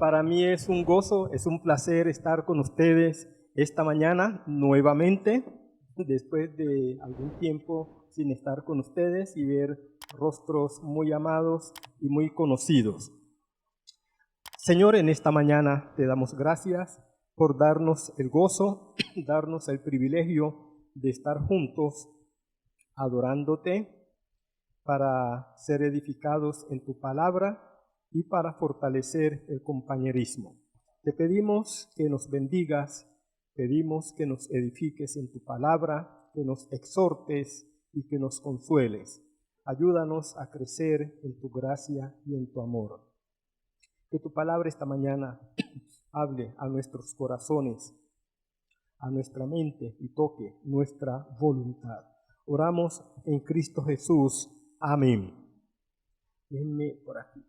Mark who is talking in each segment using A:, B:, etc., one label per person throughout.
A: Para mí es un gozo, es un placer estar con ustedes esta mañana nuevamente, después de algún tiempo sin estar con ustedes y ver rostros muy amados y muy conocidos. Señor, en esta mañana te damos gracias por darnos el gozo, darnos el privilegio de estar juntos adorándote para ser edificados en tu palabra y para fortalecer el compañerismo. Te pedimos que nos bendigas, pedimos que nos edifiques en tu palabra, que nos exhortes y que nos consueles. Ayúdanos a crecer en tu gracia y en tu amor. Que tu palabra esta mañana hable a nuestros corazones, a nuestra mente y toque nuestra voluntad. Oramos en Cristo Jesús. Amén. Déjenme por aquí.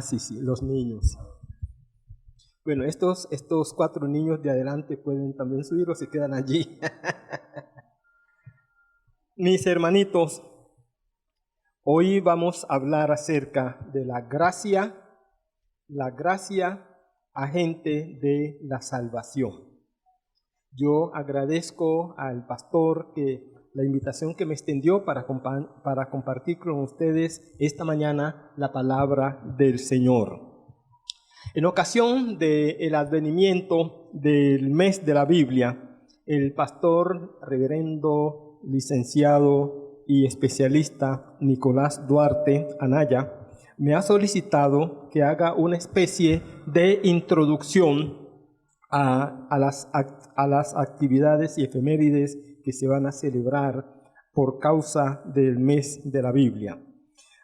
A: Sí, los niños. Bueno, estos 4 niños de adelante pueden también subir o se quedan allí. Mis hermanitos, hoy vamos a hablar acerca de la gracia agente de la salvación. Yo agradezco al pastor que la invitación que me extendió para compartir con ustedes esta mañana la palabra del Señor. En ocasión del advenimiento del mes de la Biblia, el pastor reverendo, licenciado y especialista Nicolás Duarte Anaya me ha solicitado que haga una especie de introducción a las actividades y efemérides que se van a celebrar por causa del mes de la Biblia,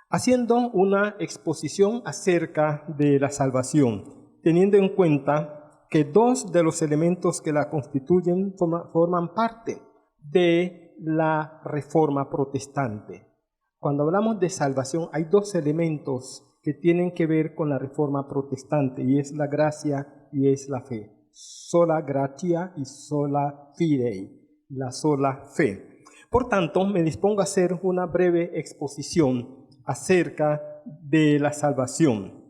A: haciendo una exposición acerca de la salvación, teniendo en cuenta que 2 de los elementos que la constituyen forman parte de la Reforma Protestante. Cuando hablamos de salvación, hay 2 elementos que tienen que ver con la Reforma Protestante, y es la gracia y es la fe. Sola gratia y sola fidei, la sola fe. Por tanto, me dispongo a hacer una breve exposición acerca de la salvación,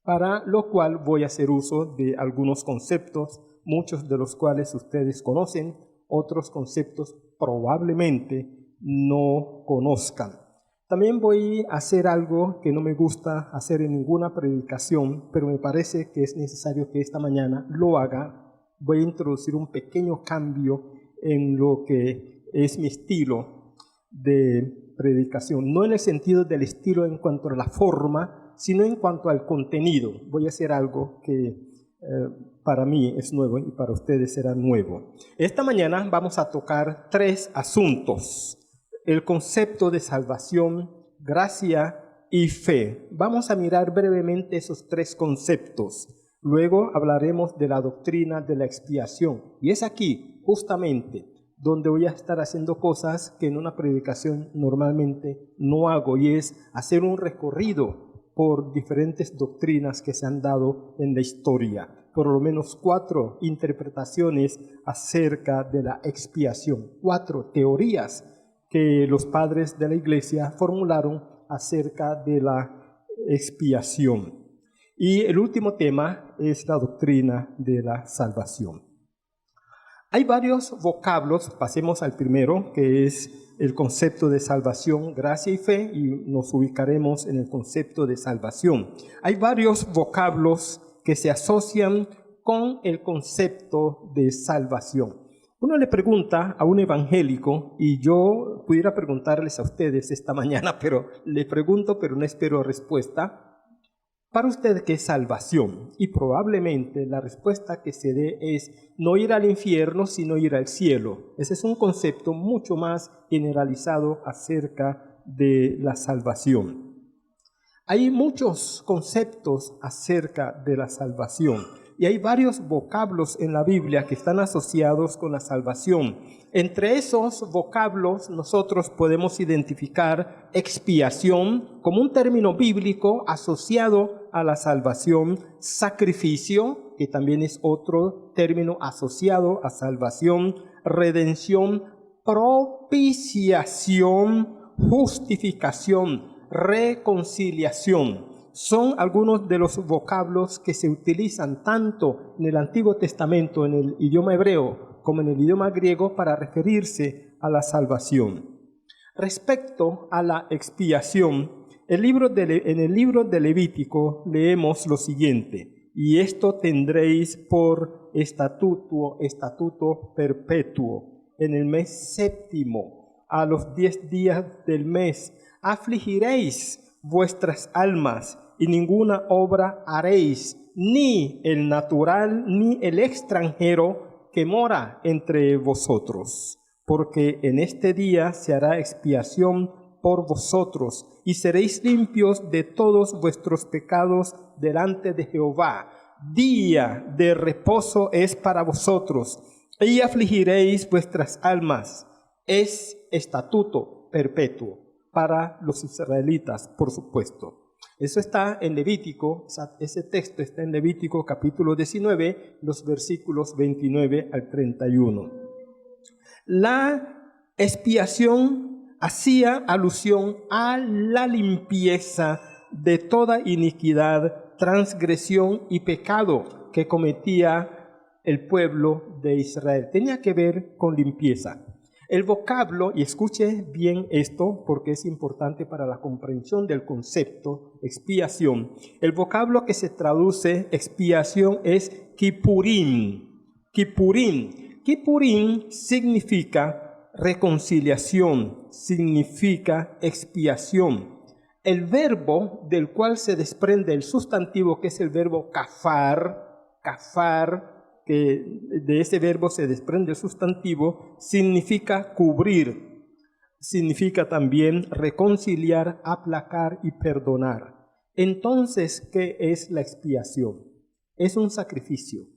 A: para lo cual voy a hacer uso de algunos conceptos, muchos de los cuales ustedes conocen, otros conceptos probablemente no conozcan. También voy a hacer algo que no me gusta hacer en ninguna predicación, pero me parece que es necesario que esta mañana lo haga. Voy a introducir un pequeño cambio en lo que es mi estilo de predicación, no en el sentido del estilo en cuanto a la forma, sino en cuanto al contenido. Voy a hacer algo que para mí es nuevo y para ustedes será nuevo. Esta mañana vamos a tocar 3 asuntos: el concepto de salvación, gracia y fe. Vamos a mirar brevemente esos 3 conceptos. Luego hablaremos de la doctrina de la expiación. Y es aquí, justamente, donde voy a estar haciendo cosas que en una predicación normalmente no hago, y es hacer un recorrido por diferentes doctrinas que se han dado en la historia. Por lo menos 4 interpretaciones acerca de la expiación, 4 teorías que los padres de la iglesia formularon acerca de la expiación. Y el último tema es la doctrina de la salvación. Hay varios vocablos, pasemos al primero, que es el concepto de salvación, gracia y fe, y nos ubicaremos en el concepto de salvación. Hay varios vocablos que se asocian con el concepto de salvación. Uno le pregunta a un evangélico, y yo pudiera preguntarles a ustedes esta mañana, pero le pregunto, pero no espero respuesta. Para usted, ¿qué es salvación? Y probablemente la respuesta que se dé es no ir al infierno, sino ir al cielo. Ese es un concepto mucho más generalizado acerca de la salvación. Hay muchos conceptos acerca de la salvación. y hay varios vocablos en la Biblia que están asociados con la salvación. Entre esos vocablos nosotros podemos identificar expiación como un término bíblico asociado a la salvación, sacrificio, que también es otro término asociado a salvación, redención, propiciación, justificación, reconciliación. Son algunos de los vocablos que se utilizan tanto en el Antiguo Testamento, en el idioma hebreo, como en el idioma griego para referirse a la salvación. Respecto a la expiación, en el libro de Levítico leemos lo siguiente: y esto tendréis por estatuto perpetuo. En el mes séptimo, a los 10 días del mes, afligiréis vuestras almas, y ninguna obra haréis, ni el natural ni el extranjero que mora entre vosotros, porque en este día se hará expiación por vosotros, y seréis limpios de todos vuestros pecados delante de Jehová. Día de reposo es para vosotros, y afligiréis vuestras almas. Es estatuto perpetuo para los israelitas, por supuesto. Eso está en Levítico, ese texto está en Levítico capítulo 19, los versículos 29 al 31. La expiación hacía alusión a la limpieza de toda iniquidad, transgresión y pecado que cometía el pueblo de Israel. Tenía que ver con limpieza. El vocablo, y escuche bien esto porque es importante para la comprensión del concepto expiación, el vocablo que se traduce expiación es kipurim. Kipurim. Kipurim significa reconciliación, significa expiación. El verbo del cual se desprende el sustantivo, que es el verbo kafar, que de ese verbo se desprende el sustantivo, significa cubrir, significa también reconciliar, aplacar y perdonar. Entonces, ¿qué es la expiación? Es un sacrificio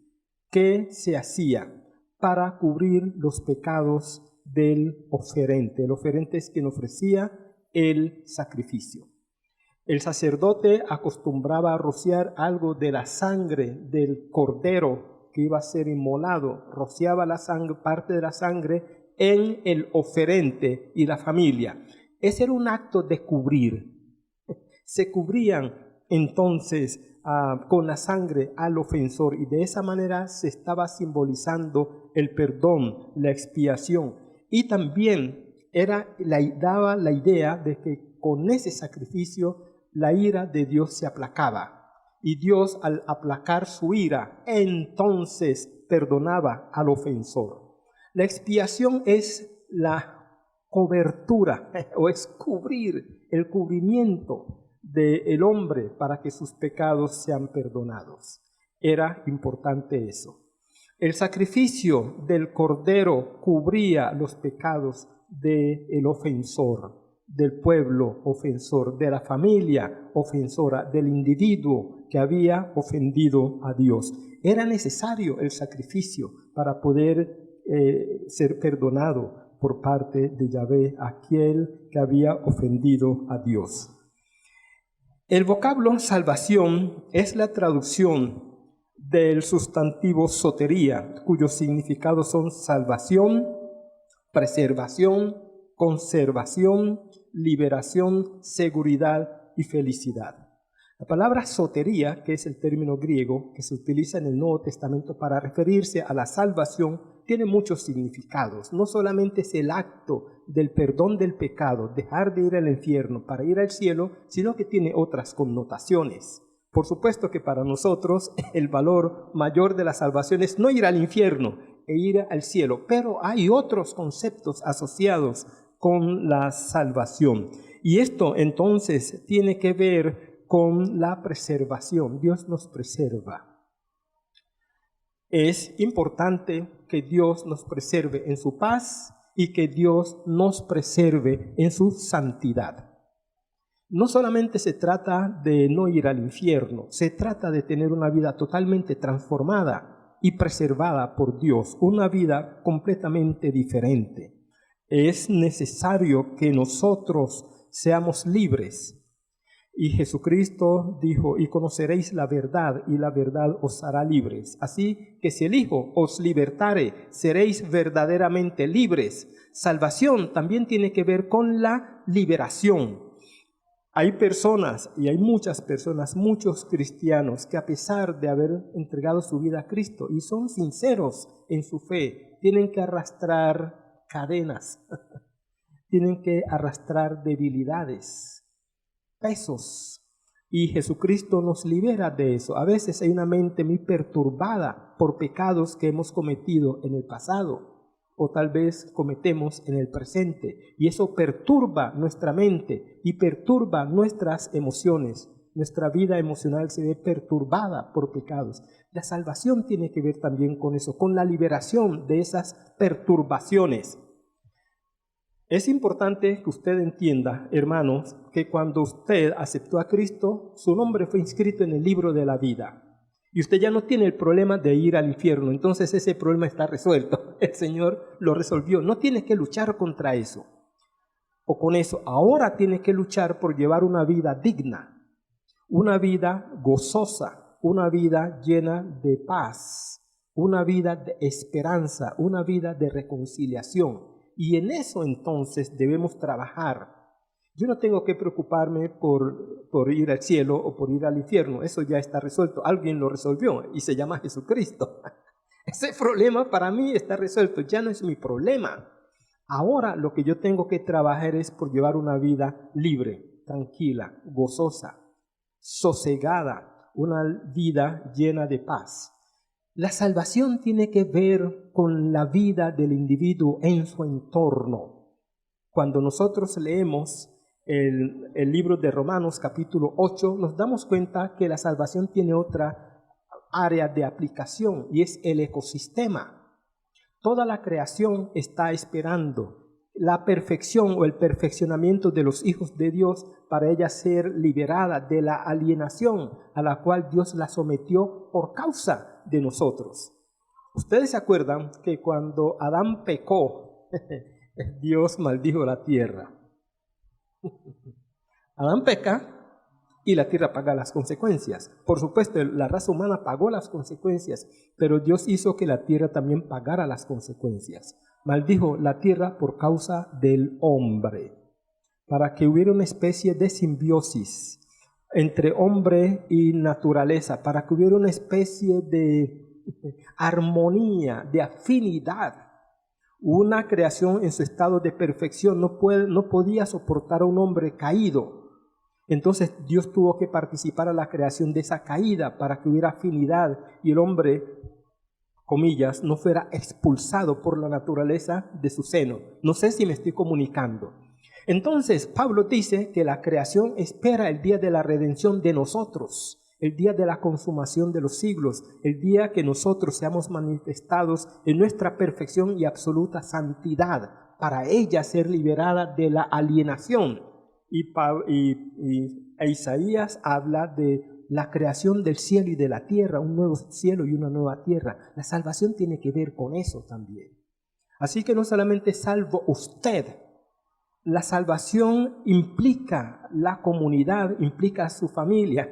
A: que se hacía para cubrir los pecados del oferente. El oferente es quien ofrecía el sacrificio. El sacerdote acostumbraba a rociar algo de la sangre del cordero que iba a ser inmolado, rociaba la sangre, parte de la sangre en el oferente y la familia. Ese era un acto de cubrir. Se cubrían entonces con la sangre al ofensor, y de esa manera se estaba simbolizando el perdón, la expiación, y también daba la idea de que con ese sacrificio la ira de Dios se aplacaba. Y Dios, al aplacar su ira, entonces perdonaba al ofensor. La expiación es la cobertura, o es cubrir, el cubrimiento del hombre para que sus pecados sean perdonados. Era importante eso. El sacrificio del cordero cubría los pecados del ofensor, del pueblo ofensor, de la familia ofensora, del individuo que había ofendido a Dios. Era necesario el sacrificio para poder ser perdonado por parte de Yahvé, aquel que había ofendido a Dios. El vocablo salvación es la traducción del sustantivo sotería, cuyos significados son salvación, preservación, conservación, liberación, seguridad y felicidad. La palabra sotería, que es el término griego que se utiliza en el Nuevo Testamento para referirse a la salvación, tiene muchos significados. No solamente es el acto del perdón del pecado, dejar de ir al infierno para ir al cielo, sino que tiene otras connotaciones. Por supuesto que para nosotros el valor mayor de la salvación es no ir al infierno e ir al cielo, pero hay otros conceptos asociados con la salvación. Y esto entonces tiene que ver con la preservación. Dios nos preserva. Es importante que Dios nos preserve en su paz y que Dios nos preserve en su santidad. No solamente se trata de no ir al infierno, se trata de tener una vida totalmente transformada y preservada por Dios, una vida completamente diferente. Es necesario que nosotros seamos libres. Y Jesucristo dijo, y conoceréis la verdad, y la verdad os hará libres. Así que si el Hijo os libertare, seréis verdaderamente libres. Salvación también tiene que ver con la liberación. Hay personas, y hay muchas personas, muchos cristianos, que a pesar de haber entregado su vida a Cristo y son sinceros en su fe, tienen que arrastrar cadenas, tienen que arrastrar debilidades, pesos, y Jesucristo nos libera de eso. A veces hay una mente muy perturbada por pecados que hemos cometido en el pasado o tal vez cometemos en el presente, y eso perturba nuestra mente y perturba nuestras emociones. Nuestra vida emocional se ve perturbada por pecados. La salvación tiene que ver también con eso, con la liberación de esas perturbaciones. Es importante que usted entienda, hermanos, que cuando usted aceptó a Cristo, su nombre fue inscrito en el libro de la vida. Y usted ya no tiene el problema de ir al infierno. Entonces ese problema está resuelto. El Señor lo resolvió. No tiene que luchar contra eso o con eso. Ahora tiene que luchar por llevar una vida digna, una vida gozosa, una vida llena de paz, una vida de esperanza, una vida de reconciliación. Y en eso entonces debemos trabajar. Yo no tengo que preocuparme por ir al cielo o por ir al infierno. Eso ya está resuelto. Alguien lo resolvió y se llama Jesucristo. Ese problema para mí está resuelto. Ya no es mi problema. Ahora lo que yo tengo que trabajar es por llevar una vida libre, tranquila, gozosa, sosegada, una vida llena de paz. La salvación tiene que ver con la vida del individuo en su entorno. Cuando nosotros leemos el libro de Romanos capítulo 8, nos damos cuenta que la salvación tiene otra área de aplicación y es el ecosistema. Toda la creación está esperando la perfección o el perfeccionamiento de los hijos de Dios para ella ser liberada de la alienación a la cual Dios la sometió por causa de nosotros. Ustedes se acuerdan que cuando Adán pecó, Dios maldijo la tierra. Adán peca y la tierra paga las consecuencias. Por supuesto, la raza humana pagó las consecuencias, pero Dios hizo que la tierra también pagara las consecuencias. Maldijo la tierra por causa del hombre, para que hubiera una especie de simbiosis entre hombre y naturaleza, para que hubiera una especie de armonía, de afinidad. Una creación en su estado de perfección no podía soportar a un hombre caído. Entonces Dios tuvo que participar a la creación de esa caída para que hubiera afinidad y el hombre, comillas, no fuera expulsado por la naturaleza de su seno. No sé si me estoy comunicando. Entonces Pablo dice que la creación espera el día de la redención de nosotros, el día de la consumación de los siglos, el día que nosotros seamos manifestados en nuestra perfección y absoluta santidad, para ella ser liberada de la alienación. Y Isaías habla de la creación del cielo y de la tierra, un nuevo cielo y una nueva tierra. La salvación tiene que ver con eso también. Así que no solamente salvo usted, la salvación implica la comunidad, implica a su familia.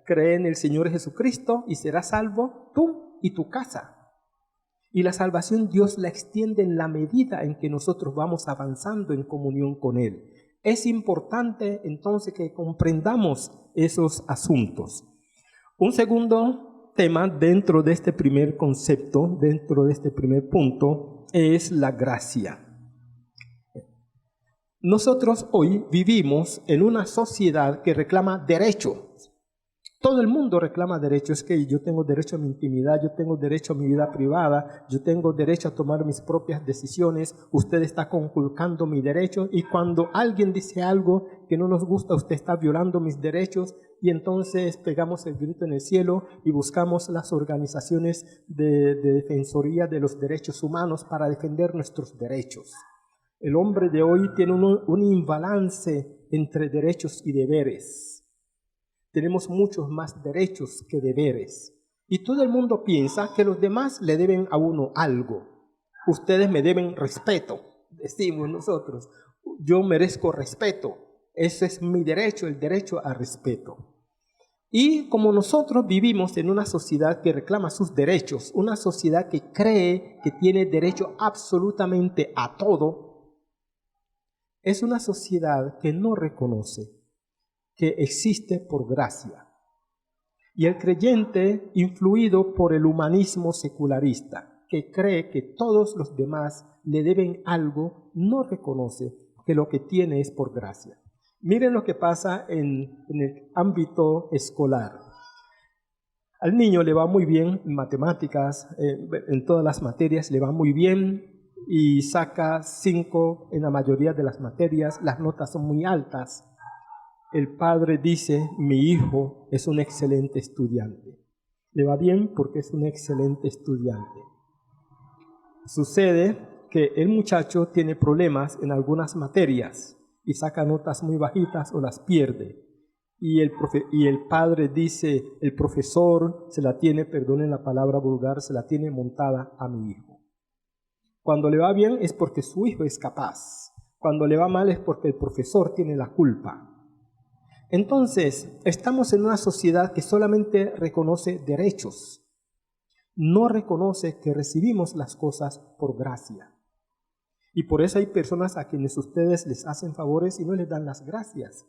A: Cree en el Señor Jesucristo y serás salvo tú y tu casa. Y la salvación Dios la extiende en la medida en que nosotros vamos avanzando en comunión con Él. Es importante entonces que comprendamos esos asuntos. Un segundo tema dentro de este primer concepto, dentro de este primer punto, es la gracia. Nosotros hoy vivimos en una sociedad que reclama derecho. Todo el mundo reclama derechos, que yo tengo derecho a mi intimidad, yo tengo derecho a mi vida privada, yo tengo derecho a tomar mis propias decisiones, usted está conculcando mi derecho y cuando alguien dice algo que no nos gusta, usted está violando mis derechos y entonces pegamos el grito en el cielo y buscamos las organizaciones de defensoría de los derechos humanos para defender nuestros derechos. El hombre de hoy tiene un imbalance entre derechos y deberes. Tenemos muchos más derechos que deberes. Y todo el mundo piensa que los demás le deben a uno algo. Ustedes me deben respeto, decimos nosotros. Yo merezco respeto. Ese es mi derecho, el derecho a respeto. Y como nosotros vivimos en una sociedad que reclama sus derechos, una sociedad que cree que tiene derecho absolutamente a todo, es una sociedad que no reconoce que existe por gracia. Y el creyente, influido por el humanismo secularista, que cree que todos los demás le deben algo, no reconoce que lo que tiene es por gracia. Miren lo que pasa en el ámbito escolar. Al niño le va muy bien en matemáticas, en todas las materias le va muy bien y saca 5 en la mayoría de las materias, las notas son muy altas. El padre dice, mi hijo es un excelente estudiante. Le va bien porque es un excelente estudiante. Sucede que el muchacho tiene problemas en algunas materias y saca notas muy bajitas o las pierde. Y el padre dice, el profesor se la tiene, perdonen la palabra vulgar, se la tiene montada a mi hijo. Cuando le va bien es porque su hijo es capaz. Cuando le va mal es porque el profesor tiene la culpa. Entonces, estamos en una sociedad que solamente reconoce derechos. No reconoce que recibimos las cosas por gracia. Y por eso hay personas a quienes ustedes les hacen favores y no les dan las gracias.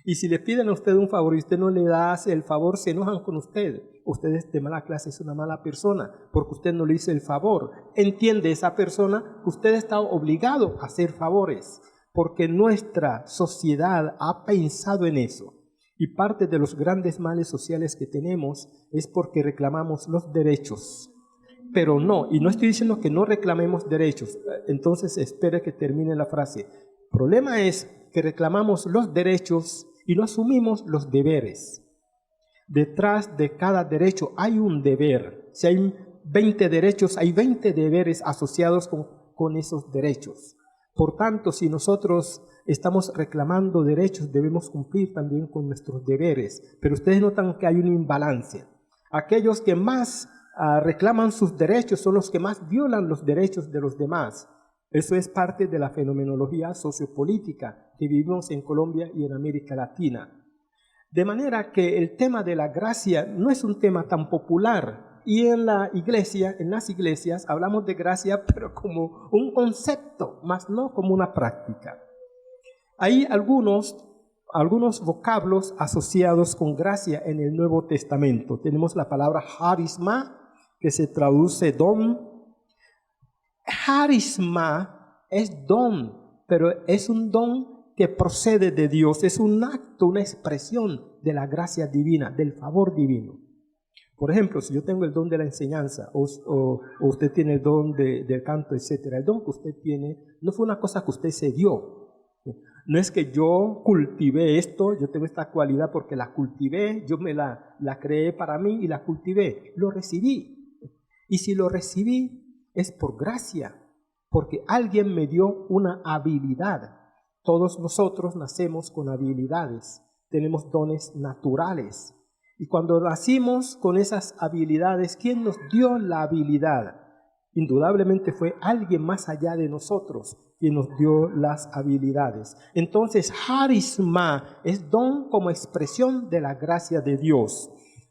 A: Y si le piden a usted un favor y usted no le da el favor, se enojan con usted. Usted es de mala clase, es una mala persona, porque usted no le hizo el favor. Entiende esa persona que usted está obligado a hacer favores, porque nuestra sociedad ha pensado en eso. Y parte de los grandes males sociales que tenemos es porque reclamamos los derechos. Pero no, y no estoy diciendo que no reclamemos derechos. Entonces espere que termine la frase. El problema es que reclamamos los derechos y no asumimos los deberes. Detrás de cada derecho hay un deber. Si hay 20 derechos, hay 20 deberes asociados con esos derechos. Por tanto, si nosotros estamos reclamando derechos, debemos cumplir también con nuestros deberes. Pero ustedes notan que hay un imbalance. Aquellos que más reclaman sus derechos son los que más violan los derechos de los demás. Eso es parte de la fenomenología sociopolítica que vivimos en Colombia y en América Latina. De manera que el tema de la gracia no es un tema tan popular. Y en las iglesias, hablamos de gracia, pero como un concepto, más no como una práctica. Hay algunos vocablos asociados con gracia en el Nuevo Testamento. Tenemos la palabra charisma, que se traduce don. Charisma es don, pero es un don que procede de Dios. Es un acto, una expresión de la gracia divina, del favor divino. Por ejemplo, si yo tengo el don de la enseñanza o usted tiene el don del canto, etc., el don que usted tiene no fue una cosa que usted se dio. No es que yo cultivé esto, yo tengo esta cualidad porque la cultivé, yo me la creé para mí y la cultivé, lo recibí. Y si lo recibí es por gracia, porque alguien me dio una habilidad. Todos nosotros nacemos con habilidades, tenemos dones naturales. Y cuando nacimos con esas habilidades, ¿quién nos dio la habilidad? Indudablemente fue alguien más allá de nosotros quien nos dio las habilidades. Entonces, charisma es don como expresión de la gracia de Dios.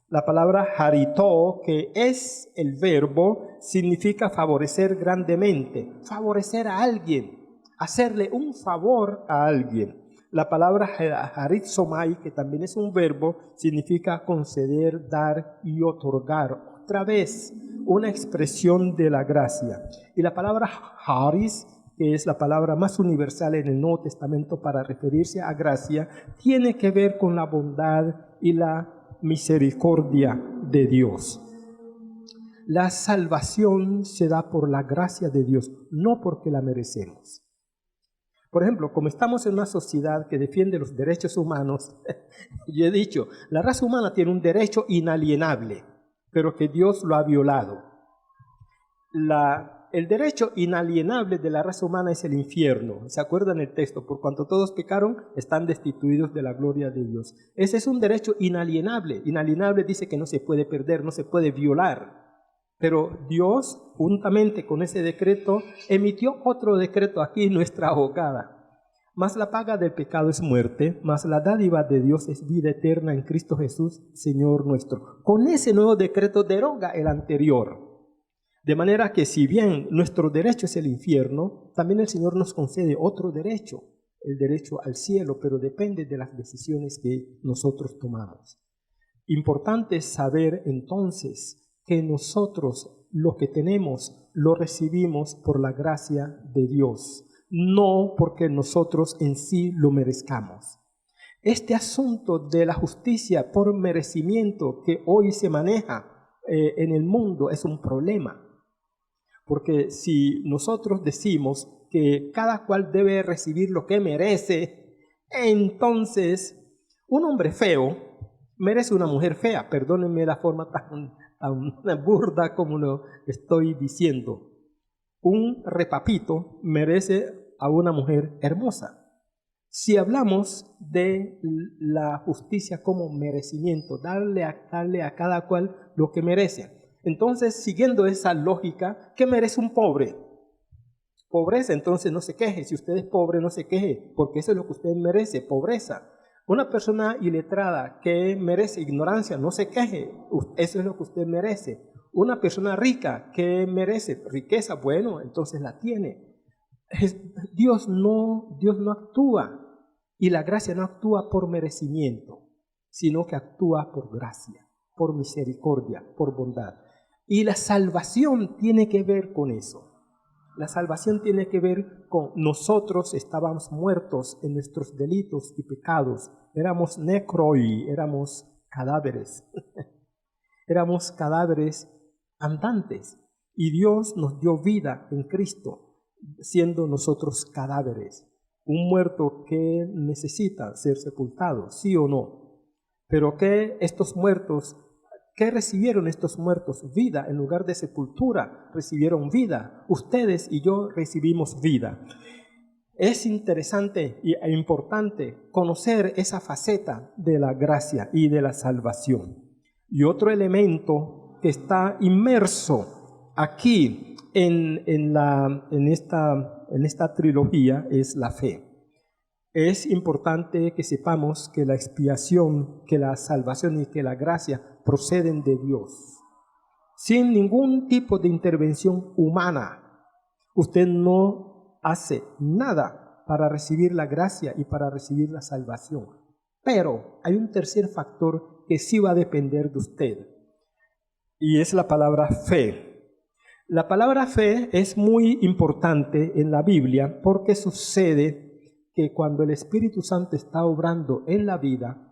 A: La palabra charito, que es el verbo, significa favorecer grandemente, favorecer a alguien, hacerle un favor a alguien. La palabra harizomai, que también es un verbo, significa conceder, dar y otorgar. Otra vez, una expresión de la gracia. Y la palabra charis, que es la palabra más universal en el Nuevo Testamento para referirse a gracia, tiene que ver con la bondad y la misericordia de Dios. La salvación se da por la gracia de Dios, no porque la merecemos. Por ejemplo, como estamos en una sociedad que defiende los derechos humanos, yo he dicho, la raza humana tiene un derecho inalienable, pero que Dios lo ha violado. el derecho inalienable de la raza humana es el infierno. ¿Se acuerdan el texto? Por cuanto todos pecaron, están destituidos de la gloria de Dios. Ese es un derecho inalienable. Inalienable dice que no se puede perder, no se puede violar. Pero Dios, juntamente con ese decreto, emitió otro decreto aquí, nuestra abogada. Mas la paga del pecado es muerte, mas la dádiva de Dios es vida eterna en Cristo Jesús, Señor nuestro. Con ese nuevo decreto deroga el anterior. De manera que si bien nuestro derecho es el infierno, también el Señor nos concede otro derecho, el derecho al cielo, pero depende de las decisiones que nosotros tomamos. Importante es saber entonces que nosotros lo que tenemos lo recibimos por la gracia de Dios, no porque nosotros en sí lo merezcamos. Este asunto de la justicia por merecimiento que hoy se maneja en el mundo es un problema. Porque si nosotros decimos que cada cual debe recibir lo que merece, entonces un hombre feo merece una mujer fea. Perdónenme la forma tan burda como lo estoy diciendo. Un repapito merece a una mujer hermosa. Si hablamos de la justicia como merecimiento, darle a cada cual lo que merece, entonces, siguiendo esa lógica, ¿qué merece un pobre? Pobreza, entonces no se queje. Si usted es pobre, no se queje, porque eso es lo que usted merece, pobreza. Una persona iletrada que merece ignorancia, no se queje, eso es lo que usted merece. Una persona rica que merece riqueza, bueno, entonces la tiene. Dios no actúa, y la gracia no actúa por merecimiento, sino que actúa por gracia, por misericordia, por bondad. Y la salvación tiene que ver con eso. La salvación tiene que ver con nosotros estábamos muertos en nuestros delitos y pecados. Éramos necroi, éramos cadáveres. Éramos cadáveres andantes. Y Dios nos dio vida en Cristo, siendo nosotros cadáveres. Un muerto que necesita ser sepultado, sí o no. Pero que estos muertos, ¿qué recibieron estos muertos? Vida en lugar de sepultura, recibieron vida. Ustedes y yo recibimos vida. Es interesante e importante conocer esa faceta de la gracia y de la salvación. Y otro elemento que está inmerso aquí en esta trilogía es la fe. Es importante que sepamos que la expiación, que la salvación y que la gracia proceden de Dios. Sin ningún tipo de intervención humana, usted no hace nada para recibir la gracia y para recibir la salvación. Pero hay un tercer factor que sí va a depender de usted, y es la palabra fe. La palabra fe es muy importante en la Biblia porque sucede que cuando el Espíritu Santo está obrando en la vida,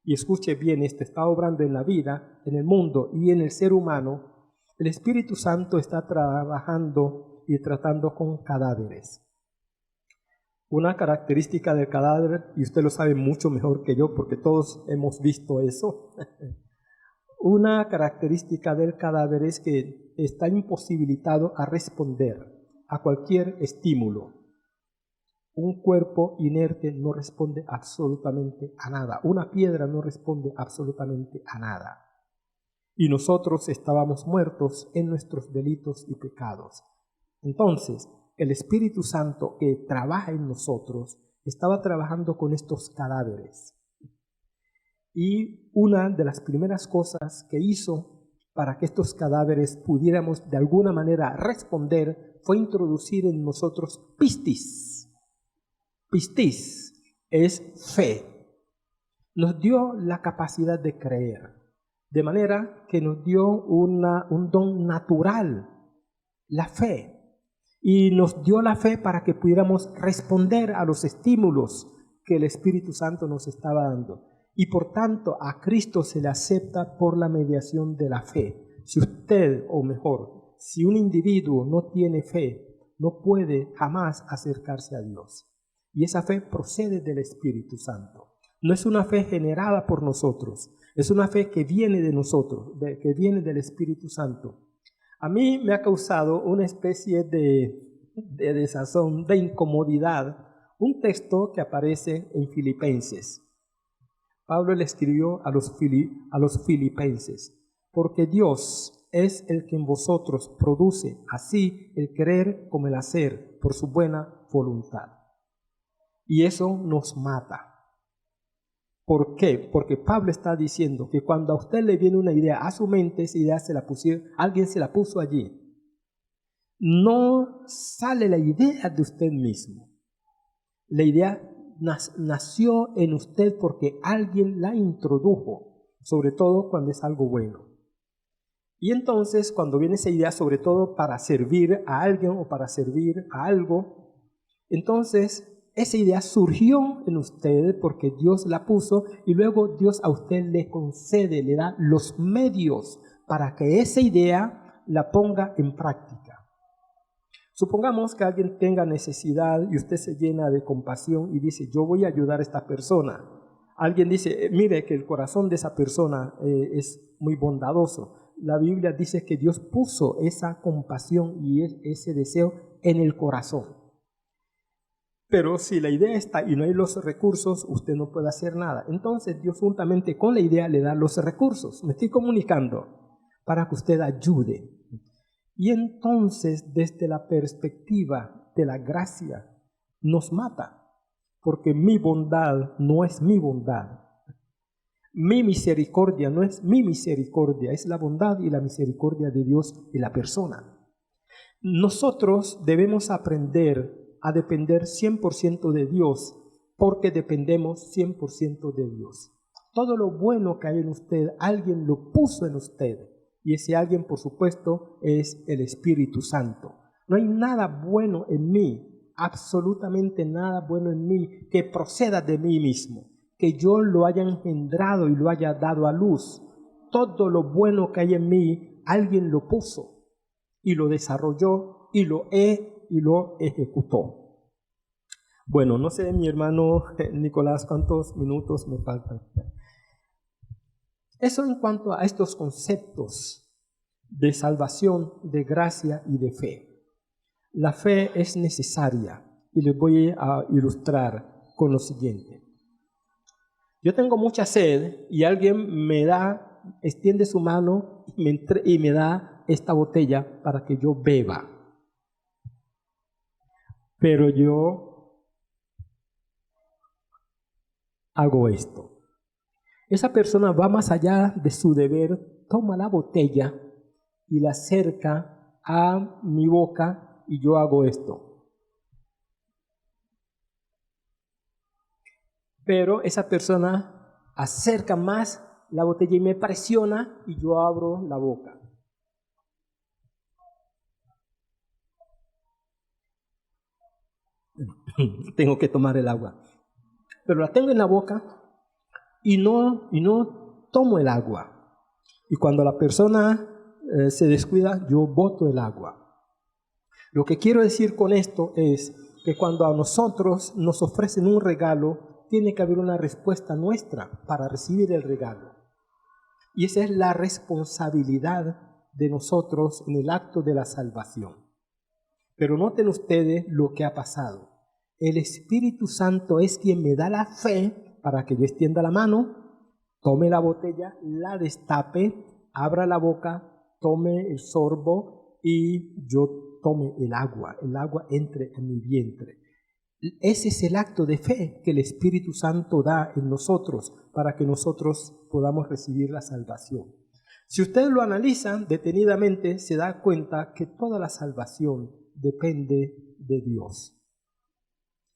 A: y escuche bien esto, está obrando en la vida, en el mundo y en el ser humano, el Espíritu Santo está trabajando y tratando con cadáveres. Una característica del cadáver, y usted lo sabe mucho mejor que yo porque todos hemos visto eso, una característica del cadáver es que está imposibilitado a responder a cualquier estímulo. Un cuerpo inerte no responde absolutamente a nada. Una piedra no responde absolutamente a nada. Y nosotros estábamos muertos en nuestros delitos y pecados. Entonces, el Espíritu Santo que trabaja en nosotros estaba trabajando con estos cadáveres. Y una de las primeras cosas que hizo para que estos cadáveres pudiéramos de alguna manera responder fue introducir en nosotros pistis. Pistis es fe. Nos dio la capacidad de creer, de manera que nos dio un don natural, la fe. Y nos dio la fe para que pudiéramos responder a los estímulos que el Espíritu Santo nos estaba dando. Y por tanto a Cristo se le acepta por la mediación de la fe. Si usted, o mejor, si un individuo no tiene fe, no puede jamás acercarse a Dios. Y esa fe procede del Espíritu Santo. No es una fe generada por nosotros, es una fe que viene de nosotros, que viene del Espíritu Santo. A mí me ha causado una especie de desazón, de incomodidad, un texto que aparece en Filipenses. Pablo le escribió a los filipenses, porque Dios es el que en vosotros produce así el querer como el hacer por su buena voluntad. Y eso nos mata. ¿Por qué? Porque Pablo está diciendo que cuando a usted le viene una idea a su mente, esa idea alguien se la puso allí. No sale la idea de usted mismo. La idea nació en usted porque alguien la introdujo, sobre todo cuando es algo bueno. Y entonces cuando viene esa idea, sobre todo para servir a alguien o para servir a algo, entonces esa idea surgió en usted porque Dios la puso y luego Dios a usted le concede, le da los medios para que esa idea la ponga en práctica. Supongamos que alguien tenga necesidad y usted se llena de compasión y dice, yo voy a ayudar a esta persona. Alguien dice, mire que el corazón de esa persona es muy bondadoso. La Biblia dice que Dios puso esa compasión y ese deseo en el corazón. Pero si la idea está y no hay los recursos, usted no puede hacer nada. Entonces Dios juntamente con la idea le da los recursos. Me estoy comunicando para que usted ayude. Y entonces desde la perspectiva de la gracia nos mata. Porque mi bondad no es mi bondad. Mi misericordia no es mi misericordia. Es la bondad y la misericordia de Dios y la persona. Nosotros debemos aprender a depender 100% de Dios, porque dependemos 100% de Dios. Todo lo bueno que hay en usted, alguien lo puso en usted, y ese alguien, por supuesto, es el Espíritu Santo. No hay nada bueno en mí, absolutamente nada bueno en mí, que proceda de mí mismo, que yo lo haya engendrado y lo haya dado a luz. Todo lo bueno que hay en mí, alguien lo puso, y lo desarrolló, y lo ejecutó. Bueno, no sé, mi hermano Nicolás, cuántos minutos me faltan. Eso en cuanto a estos conceptos de salvación, de gracia y de fe. La fe es necesaria y les voy a ilustrar con lo siguiente. Yo tengo mucha sed y alguien extiende su mano y me da esta botella para que yo beba. Pero yo hago esto. Esa persona va más allá de su deber, toma la botella y la acerca a mi boca y yo hago esto. Pero esa persona acerca más la botella y me presiona y yo abro la boca. Tengo que tomar el agua. Pero la tengo en la boca y no tomo el agua. Y cuando la persona se descuida, yo boto el agua. Lo que quiero decir con esto es que cuando a nosotros nos ofrecen un regalo, tiene que haber una respuesta nuestra para recibir el regalo. Y esa es la responsabilidad de nosotros en el acto de la salvación. Pero noten ustedes lo que ha pasado. El Espíritu Santo es quien me da la fe para que yo extienda la mano, tome la botella, la destape, abra la boca, tome el sorbo y yo tome el agua entre en mi vientre. Ese es el acto de fe que el Espíritu Santo da en nosotros para que nosotros podamos recibir la salvación. Si usted lo analiza detenidamente, se da cuenta que toda la salvación depende de Dios.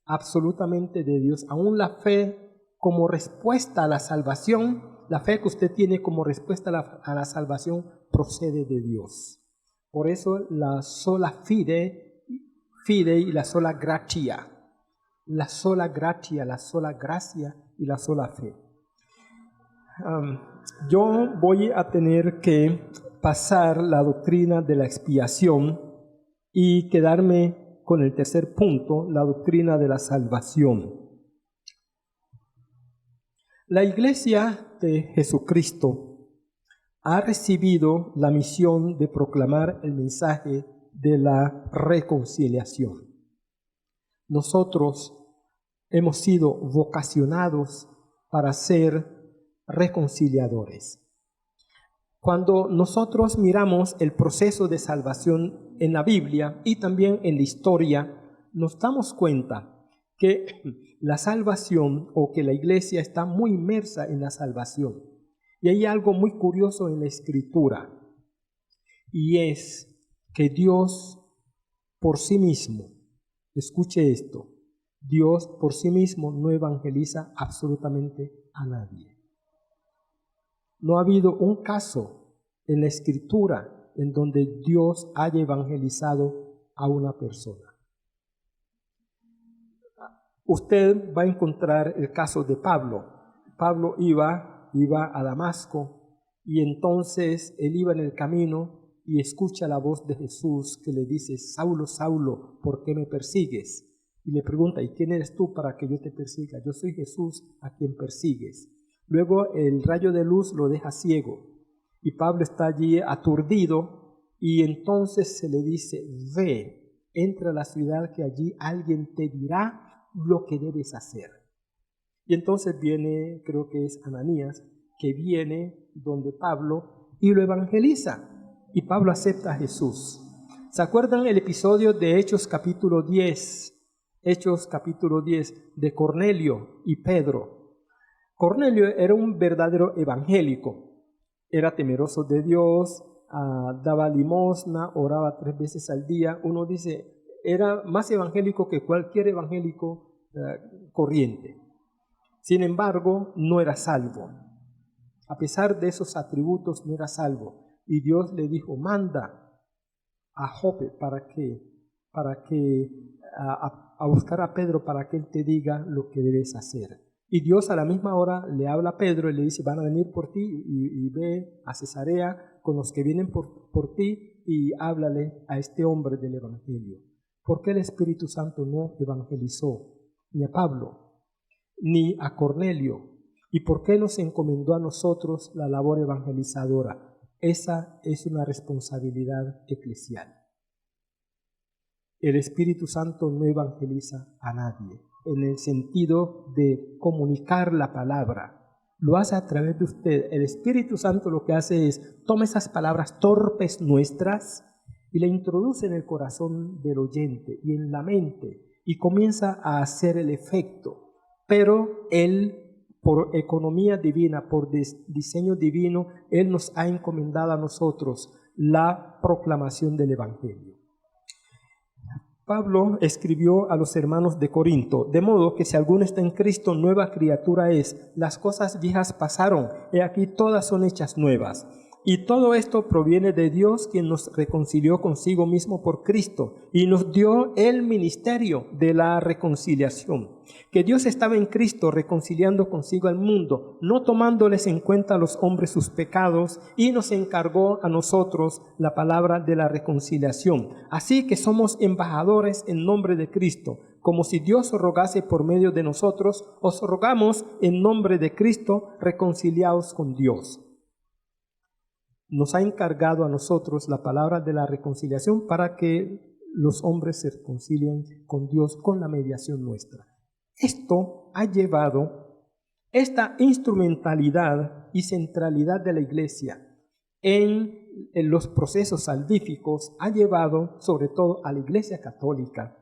A: Absolutamente de Dios. Aún la fe como respuesta a la salvación, la fe que usted tiene como respuesta a la salvación procede de Dios. Por eso la sola fide y la sola gratia. La sola gracia y la sola fe. Yo voy a tener que pasar la doctrina de la expiación y quedarme con el tercer punto, la doctrina de la salvación. La Iglesia de Jesucristo ha recibido la misión de proclamar el mensaje de la reconciliación. Nosotros hemos sido vocacionados para ser reconciliadores. Cuando nosotros miramos el proceso de salvación en la Biblia y también en la historia, nos damos cuenta que la salvación o que la iglesia está muy inmersa en la salvación. Y hay algo muy curioso en la Escritura, y es que Dios por sí mismo, escuche esto, Dios por sí mismo no evangeliza absolutamente a nadie. No ha habido un caso en la Escritura en donde Dios haya evangelizado a una persona. Usted va a encontrar el caso de Pablo. Pablo iba a Damasco y entonces él iba en el camino y escucha la voz de Jesús que le dice: Saulo, Saulo, ¿por qué me persigues? Y le pregunta: ¿y quién eres tú para que yo te persiga? Yo soy Jesús a quien persigues. Luego el rayo de luz lo deja ciego y Pablo está allí aturdido y entonces se le dice: ve, entra a la ciudad que allí alguien te dirá lo que debes hacer. Y entonces viene, creo que es Ananías, que viene donde Pablo y lo evangeliza. Y Pablo acepta a Jesús. ¿Se acuerdan el episodio de Hechos capítulo 10? Hechos capítulo 10 de Cornelio y Pedro. Cornelio era un verdadero evangélico. Era temeroso de Dios, daba limosna, oraba 3 veces al día. Uno dice, era más evangélico que cualquier evangélico corriente. Sin embargo, no era salvo. A pesar de esos atributos, no era salvo. Y Dios le dijo: manda a Jope a buscar a Pedro para que él te diga lo que debes hacer. Y Dios a la misma hora le habla a Pedro y le dice: van a venir por ti y ve a Cesarea con los que vienen por ti y háblale a este hombre del evangelio. ¿Por qué el Espíritu Santo no evangelizó ni a Pablo ni a Cornelio? ¿Y por qué nos encomendó a nosotros la labor evangelizadora? Esa es una responsabilidad eclesial. El Espíritu Santo no evangeliza a nadie en el sentido de comunicar la palabra. Lo hace a través de usted. El Espíritu Santo lo que hace es toma esas palabras torpes nuestras y la introduce en el corazón del oyente y en la mente y comienza a hacer el efecto. Pero Él, por economía divina, por diseño divino, Él nos ha encomendado a nosotros la proclamación del Evangelio. Pablo escribió a los hermanos de Corinto: de modo que si alguno está en Cristo, nueva criatura es. Las cosas viejas pasaron, he aquí todas son hechas nuevas. Y todo esto proviene de Dios, quien nos reconcilió consigo mismo por Cristo y nos dio el ministerio de la reconciliación. Que Dios estaba en Cristo reconciliando consigo al mundo, no tomándoles en cuenta a los hombres sus pecados, y nos encargó a nosotros la palabra de la reconciliación. Así que somos embajadores en nombre de Cristo. Como si Dios rogase por medio de nosotros, os rogamos en nombre de Cristo, reconciliaos con Dios. Nos ha encargado a nosotros la palabra de la reconciliación para que los hombres se reconcilien con Dios con la mediación nuestra. Esto ha llevado, esta instrumentalidad y centralidad de la iglesia en los procesos salvíficos ha llevado sobre todo a la iglesia católica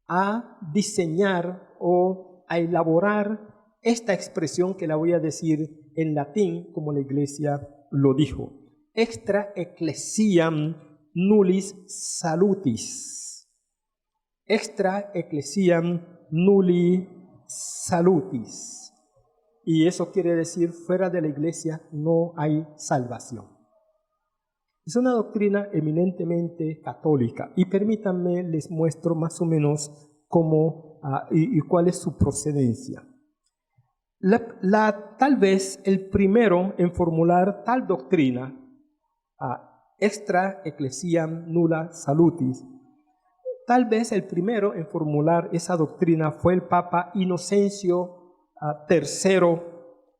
A: a diseñar o a elaborar esta expresión que la voy a decir en latín como la iglesia lo dijo: extra ecclesiam nullis salutis. Extra ecclesiam nulli salutis. Y eso quiere decir, fuera de la iglesia no hay salvación. Es una doctrina eminentemente católica. Y permítanme, les muestro más o menos cómo y cuál es su procedencia. Tal vez el primero en formular tal doctrina, extra ecclesiam nulla salutis, tal vez el primero en formular esa doctrina fue el Papa Inocencio III,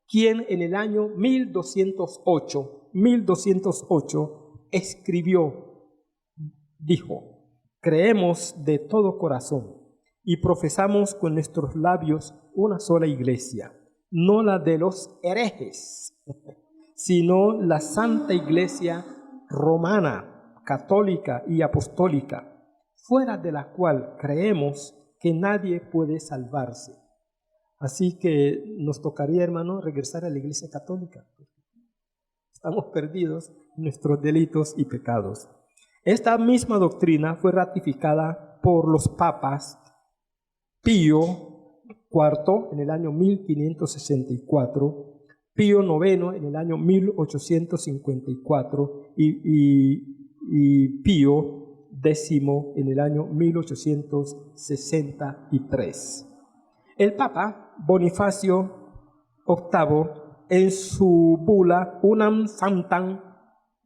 A: quien en el año 1208 1208, escribió, dijo: creemos de todo corazón y profesamos con nuestros labios una sola iglesia, no la de los herejes, sino la Santa Iglesia romana, católica y apostólica, fuera de la cual creemos que nadie puede salvarse. Así que nos tocaría, hermano, regresar a la Iglesia católica. Estamos perdidos en nuestros delitos y pecados. Esta misma doctrina fue ratificada por los papas Pío IV en el año 1564, Pío IX en el año 1854 y Pío X en el año 1863. El Papa Bonifacio VIII, en su bula Unam Santam,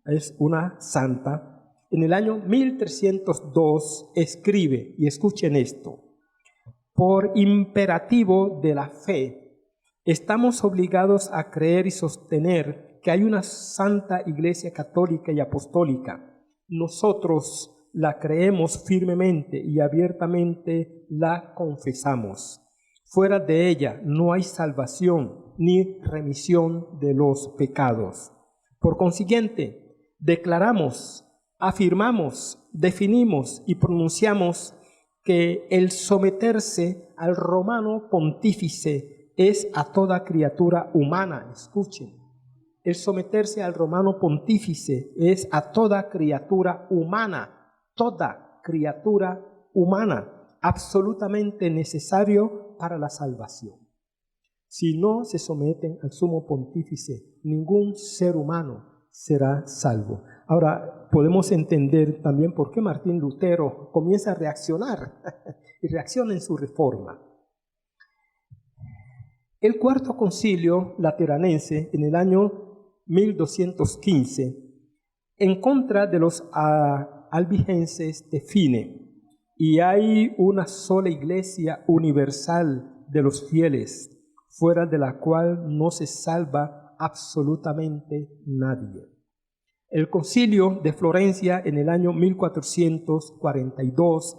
A: es una santa, en el año 1302 escribe, y escuchen esto: por imperativo de la fe, estamos obligados a creer y sostener que hay una Santa Iglesia católica y apostólica. Nosotros la creemos firmemente y abiertamente la confesamos. Fuera de ella no hay salvación ni remisión de los pecados. Por consiguiente, declaramos, afirmamos, definimos y pronunciamos que el someterse al romano pontífice es a toda criatura humana. Escuchen, el someterse al romano pontífice es a toda criatura humana, absolutamente necesario para la salvación. Si no se someten al sumo pontífice, ningún ser humano será salvo. Ahora, podemos entender también por qué Martín Lutero comienza a reaccionar y reacciona en su reforma. El Cuarto Concilio Lateranense, en el año 1215, en contra de los albigenses, define: y hay una sola iglesia universal de los fieles, fuera de la cual no se salva absolutamente nadie. El Concilio de Florencia, en el año 1442,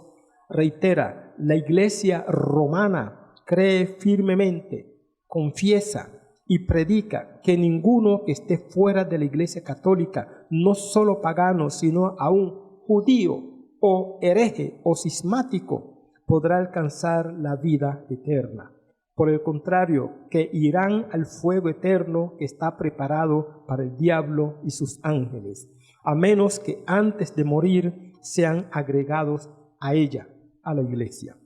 A: reitera: la Iglesia romana cree firmemente, confiesa y predica que ninguno que esté fuera de la Iglesia católica, no solo pagano, sino aún judío o hereje o cismático, podrá alcanzar la vida eterna. Por el contrario, que irán al fuego eterno que está preparado para el diablo y sus ángeles, a menos que antes de morir sean agregados a ella, a la iglesia.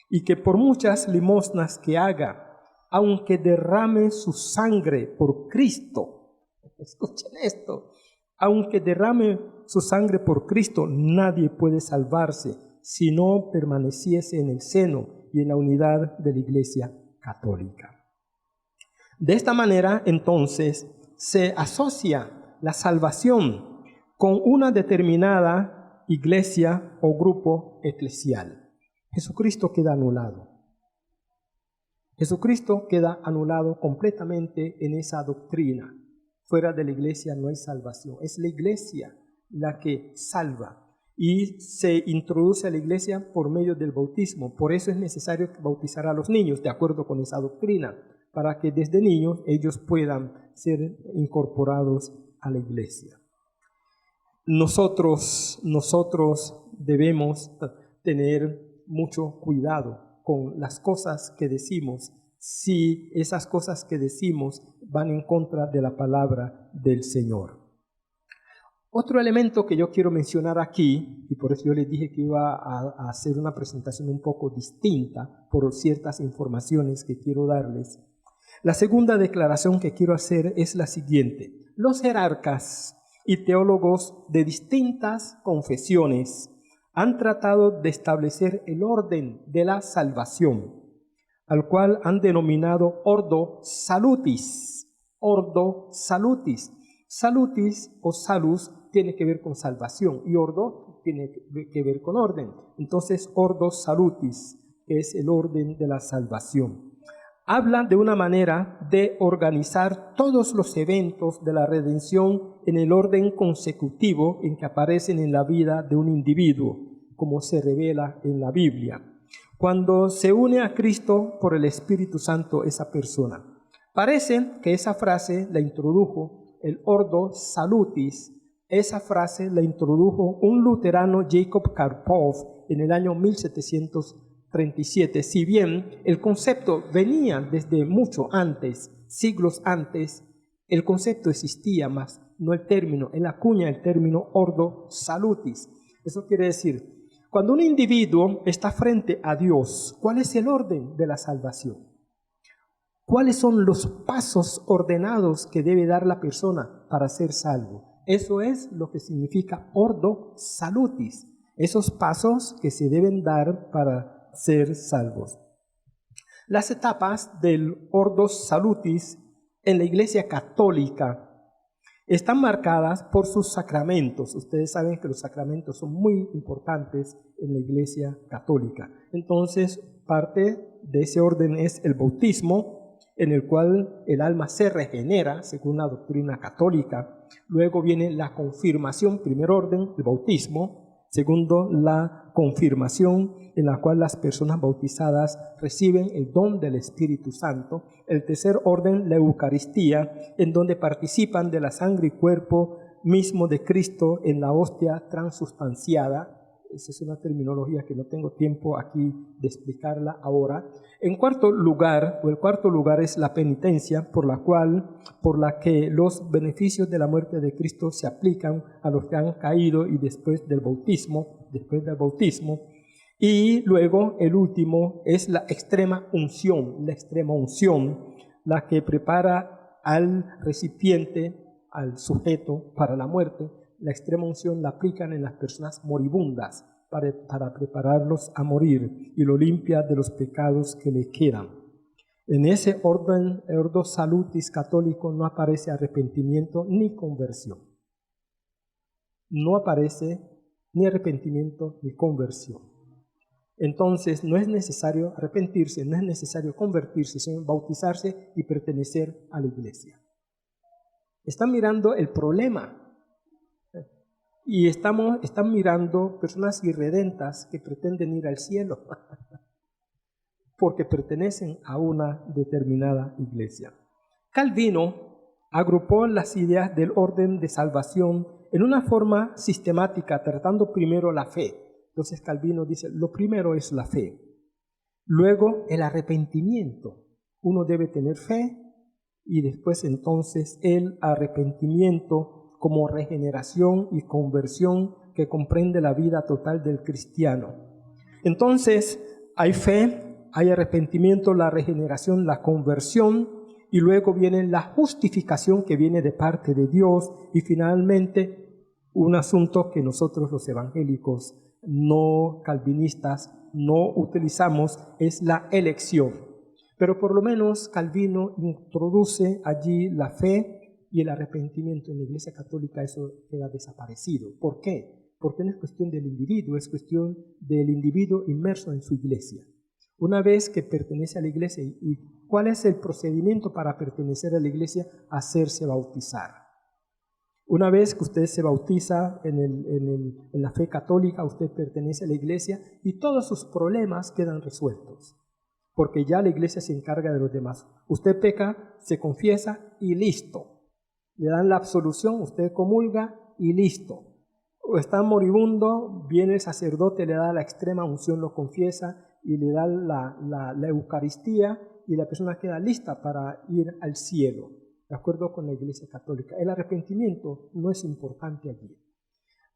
A: Y que por muchas limosnas que haga, aunque derrame su sangre por Cristo, escuchen esto, aunque derrame su sangre por Cristo, nadie puede salvarse si no permaneciese en el seno y en la unidad de la iglesia católica. De esta manera, entonces, se asocia la salvación con una determinada iglesia o grupo eclesial. Jesucristo queda anulado. Jesucristo queda anulado completamente en esa doctrina. Fuera de la iglesia no hay salvación. Es la iglesia la que salva. Y se introduce a la iglesia por medio del bautismo. Por eso es necesario bautizar a los niños, de acuerdo con esa doctrina, para que desde niños ellos puedan ser incorporados a la iglesia. Nosotros debemos tener mucho cuidado con las cosas que decimos, si esas cosas que decimos van en contra de la palabra del Señor. Otro elemento que yo quiero mencionar aquí, y por eso yo les dije que iba a hacer una presentación un poco distinta por ciertas informaciones que quiero darles. La segunda declaración que quiero hacer es la siguiente: los jerarcas y teólogos de distintas confesiones han tratado de establecer el orden de la salvación, al cual han denominado Ordo Salutis. Ordo Salutis. Salutis o salus tiene que ver con salvación y ordo tiene que ver con orden. Entonces, Ordo Salutis es el orden de la salvación. habla de una manera de organizar todos los eventos de la redención en el orden consecutivo en que aparecen en la vida de un individuo, como se revela en la Biblia. Cuando se une a Cristo por el Espíritu Santo esa persona. Parece que esa frase la introdujo el Ordo Salutis. Esa frase la introdujo un luterano, Jacob Karpov, en el año 1737. Si bien el concepto venía desde mucho antes, siglos antes, el concepto existía más, no el término, en la cuña el término Ordo Salutis. Eso quiere decir, cuando un individuo está frente a Dios, ¿cuál es el orden de la salvación? ¿Cuáles son los pasos ordenados que debe dar la persona para ser salvo? Eso es lo que significa Ordo Salutis, esos pasos que se deben dar para ser salvos. Las etapas del Ordo Salutis en la Iglesia Católica están marcadas por sus sacramentos. Ustedes saben que los sacramentos son muy importantes en la Iglesia Católica. Entonces, parte de ese orden es el bautismo, en el cual el alma se regenera, según la doctrina católica. Luego viene la confirmación, primer orden, el bautismo. Segundo, la confirmación, en la cual las personas bautizadas reciben el don del Espíritu Santo. El tercer orden, la Eucaristía, en donde participan de la sangre y cuerpo mismo de Cristo en la hostia transustanciada. Esa es una terminología que no tengo tiempo aquí de explicarla ahora. En cuarto lugar, el cuarto lugar es la penitencia, por la que los beneficios de la muerte de Cristo se aplican a los que han caído y después del bautismo. Y luego el último es la extrema unción, la que prepara al recipiente, al sujeto para la muerte. La extrema unción la aplican en las personas moribundas para prepararlos a morir y lo limpia de los pecados que le quedan. En ese orden, Ordo Salutis católico, no aparece arrepentimiento ni conversión. No aparece ni arrepentimiento ni conversión. Entonces no es necesario arrepentirse, no es necesario convertirse, sino bautizarse y pertenecer a la iglesia. Están mirando el problema. Y están mirando personas irredentas que pretenden ir al cielo porque pertenecen a una determinada iglesia. Calvino agrupó las ideas del orden de salvación en una forma sistemática, tratando primero la fe. Entonces Calvino dice, lo primero es la fe. Luego el arrepentimiento. Uno debe tener fe y después entonces el arrepentimiento como regeneración y conversión que comprende la vida total del cristiano. Entonces, hay fe, hay arrepentimiento, la regeneración, la conversión, y luego viene la justificación que viene de parte de Dios, y finalmente un asunto que nosotros los evangélicos no calvinistas no utilizamos, es la elección. Pero por lo menos Calvino introduce allí la fe y el arrepentimiento. En la Iglesia Católica eso queda desaparecido. ¿Por qué? Porque no es cuestión del individuo, es cuestión del individuo inmerso en su iglesia. Una vez que pertenece a la iglesia, ¿y cuál es el procedimiento para pertenecer a la iglesia? Hacerse bautizar. Una vez que usted se bautiza en la fe católica, usted pertenece a la iglesia y todos sus problemas quedan resueltos, porque ya la iglesia se encarga de los demás. Usted peca, se confiesa y listo. Le dan la absolución, usted comulga y listo. O está moribundo, viene el sacerdote, le da la extrema unción, lo confiesa y le da la Eucaristía y la persona queda lista para ir al cielo, de acuerdo con la Iglesia Católica. El arrepentimiento no es importante allí.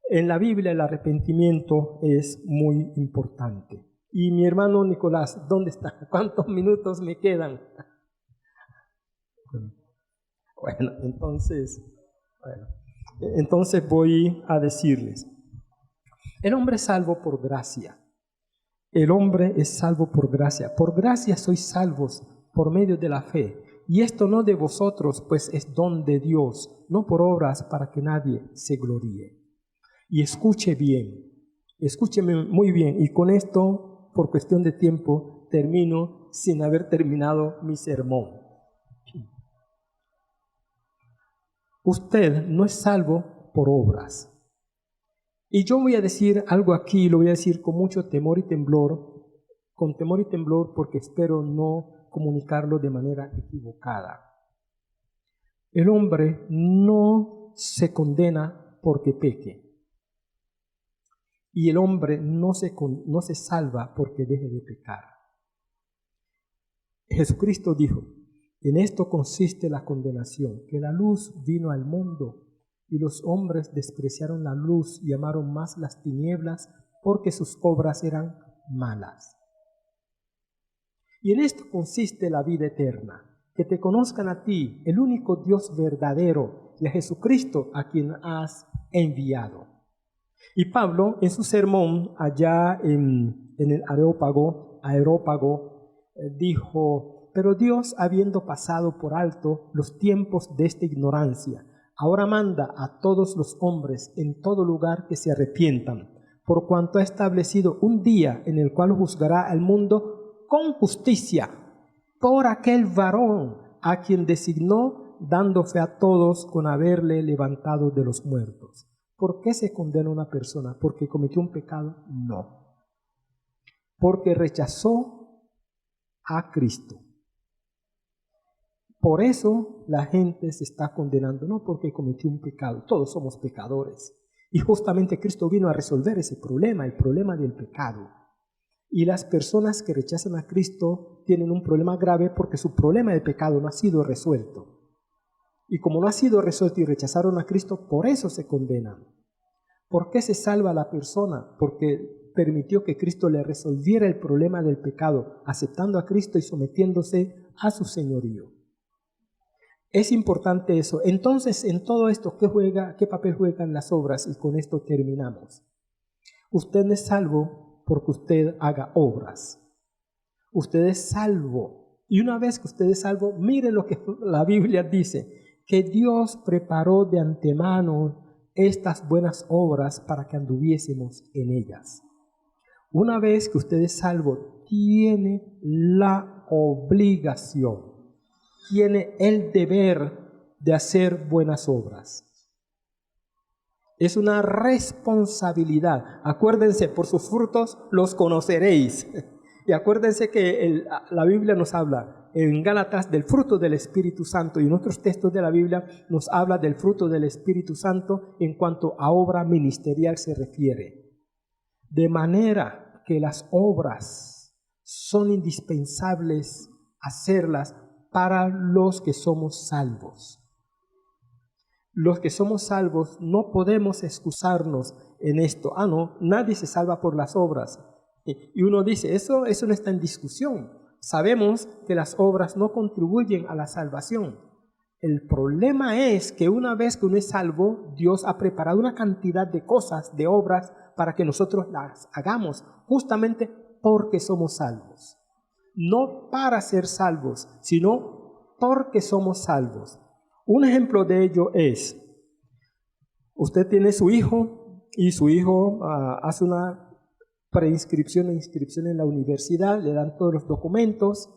A: En la Biblia el arrepentimiento es muy importante. Y mi hermano Nicolás, ¿dónde está? ¿Cuántos minutos me quedan? Bueno, entonces voy a decirles, el hombre es salvo por gracia. El hombre es salvo por gracia. Por gracia sois salvos por medio de la fe. Y esto no de vosotros, pues es don de Dios, no por obras para que nadie se gloríe. Y escuche bien, escúcheme muy bien, y con esto, por cuestión de tiempo, termino sin haber terminado mi sermón. Usted no es salvo por obras. Y yo voy a decir algo aquí, lo voy a decir con mucho temor y temblor, porque espero no comunicarlo de manera equivocada. El hombre no se condena porque peque. Y el hombre no se salva porque deje de pecar. Jesucristo dijo, en esto consiste la condenación, que la luz vino al mundo y los hombres despreciaron la luz y amaron más las tinieblas porque sus obras eran malas. Y en esto consiste la vida eterna, que te conozcan a ti, el único Dios verdadero, y a Jesucristo a quien has enviado. Y Pablo, en su sermón allá en el Areópago, dijo, pero Dios, habiendo pasado por alto los tiempos de esta ignorancia, ahora manda a todos los hombres en todo lugar que se arrepientan, por cuanto ha establecido un día en el cual juzgará al mundo con justicia por aquel varón a quien designó, dando fe a todos con haberle levantado de los muertos. ¿Por qué se condena una persona? ¿Porque cometió un pecado? No. Porque rechazó a Cristo. Por eso la gente se está condenando, no porque cometió un pecado. Todos somos pecadores. Y justamente Cristo vino a resolver ese problema, el problema del pecado. Y las personas que rechazan a Cristo tienen un problema grave porque su problema de pecado no ha sido resuelto. Y como no ha sido resuelto y rechazaron a Cristo, por eso se condenan. ¿Por qué se salva la persona? Porque permitió que Cristo le resolviera el problema del pecado, aceptando a Cristo y sometiéndose a su señorío. Es importante eso. Entonces, en todo esto, ¿qué papel juegan las obras? Y con esto terminamos. Usted no es salvo porque usted haga obras. Usted es salvo. Y una vez que usted es salvo, mire lo que la Biblia dice, que Dios preparó de antemano estas buenas obras para que anduviésemos en ellas. Una vez que usted es salvo, tiene la obligación, tiene el deber de hacer buenas obras. Es una responsabilidad. Acuérdense, por sus frutos los conoceréis. Y acuérdense que la Biblia nos habla en Gálatas del fruto del Espíritu Santo, y en otros textos de la Biblia nos habla del fruto del Espíritu Santo en cuanto a obra ministerial se refiere. De manera que las obras son indispensables hacerlas para los que somos salvos. Los que somos salvos no podemos excusarnos en esto. No, nadie se salva por las obras. Y uno dice, eso no está en discusión. Sabemos que las obras no contribuyen a la salvación. El problema es que una vez que uno es salvo, Dios ha preparado una cantidad de cosas, de obras, para que nosotros las hagamos, justamente porque somos salvos. No para ser salvos, sino porque somos salvos. Un ejemplo de ello es, usted tiene su hijo y su hijo hace una preinscripción e inscripción en la universidad, le dan todos los documentos,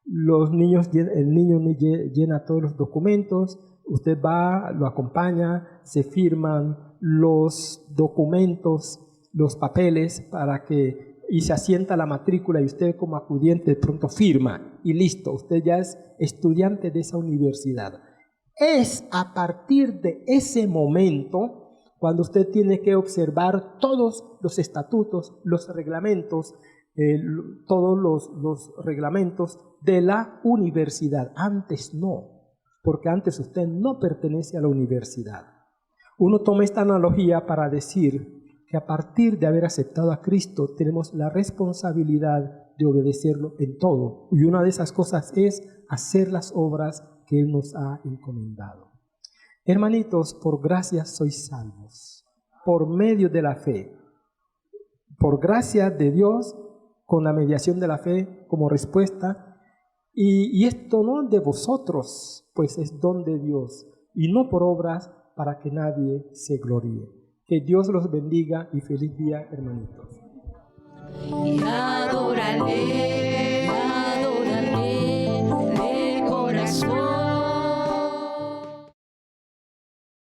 A: el niño llena todos los documentos, usted va, lo acompaña, se firman los documentos, los papeles y se asienta la matrícula y usted como acudiente de pronto firma y listo, usted ya es estudiante de esa universidad. Es a partir de ese momento cuando usted tiene que observar todos los estatutos, los reglamentos, todos los reglamentos de la universidad. Antes no, porque antes usted no pertenece a la universidad. Uno toma esta analogía para decir que a partir de haber aceptado a Cristo tenemos la responsabilidad de obedecerlo en todo. Y una de esas cosas es hacer las obras que Él nos ha encomendado. Hermanitos, por gracia sois salvos, por medio de la fe. Por gracia de Dios, con la mediación de la fe como respuesta. Y esto no de vosotros, pues es don de Dios, y no por obras para que nadie se gloríe. Que Dios los bendiga y feliz día, hermanitos. Y adórale.